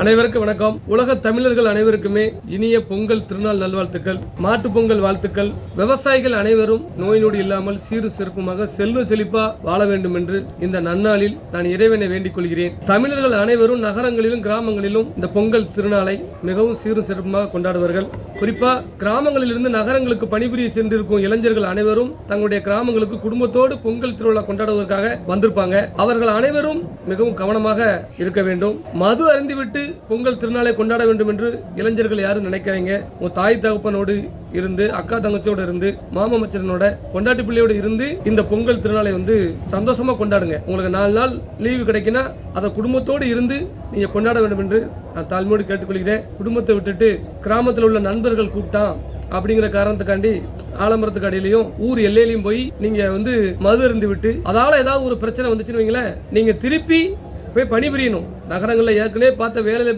அனைவருக்கும் வணக்கம். உலக தமிழர்கள் அனைவருக்குமே இனிய பொங்கல் திருநாள் நல்வாழ்த்துக்கள், மாட்டு பொங்கல் வாழ்த்துக்கள். விவசாயிகள் அனைவரும் நோய் நொடி இல்லாமல் சீரு சிறப்புமாக செல்வ செழிப்பா வாழ வேண்டும் என்று இந்த நன்னாளில் நான் இறைவனை வேண்டிக் கொள்கிறேன். தமிழர்கள் அனைவரும் நகரங்களிலும் கிராமங்களிலும் இந்த பொங்கல் திருநாளை மிகவும் சீரு சிறப்புமாக கொண்டாடுவார்கள். குறிப்பா கிராமங்களிலிருந்து நகரங்களுக்கு பணிபுரிய சென்றிருக்கும் இளைஞர்கள் அனைவரும் தங்களுடைய கிராமங்களுக்கு குடும்பத்தோடு பொங்கல் திருவிழா கொண்டாடுவதற்காக வந்திருப்பாங்க. அவர்கள் அனைவரும் மிகவும் கவனமாக இருக்க வேண்டும். மது அருந்திவிட்டு பொங்கல் திருநாளை கொண்டாட வேண்டும் என்று இளைஞர்கள் யாரும் நினைக்காதீங்க. உங்க தாய் தகப்பனோடு இருந்து, அக்கா தங்கச்சியோட இருந்து, மாமா மச்சனோட, பொண்டாட்டி பிள்ளையோட இருந்து இந்த பொங்கல் திருநாளை சந்தோஷமா கொண்டாடுங்க. உங்களுக்கு 4 நாள் லீவு கிடைக்கினா அதை குடும்பத்தோடு இருந்து நீங்க கொண்டாட வேண்டும் என்று நான் தாழ்மையோடு கேட்டுக்கொள்கிறேன். குடும்பத்தை விட்டுட்டு கிராமத்தில் உள்ள நண்பர்கள் கூப்பிட்டான் அப்படிங்கிற காரணத்துக்காண்டி ஆலமரத்துக்கு அடியிலையும் ஊர் எல்லையிலையும் போய் நீங்க மது அருந்து விட்டு அதால ஏதாவது ஒரு பிரச்சனை வந்துச்சுன்னு வைங்களேன், நீங்க திருப்பி போய் பணிபுரியணும். நகரங்களில் ஏற்கனவே பார்த்த வேலையில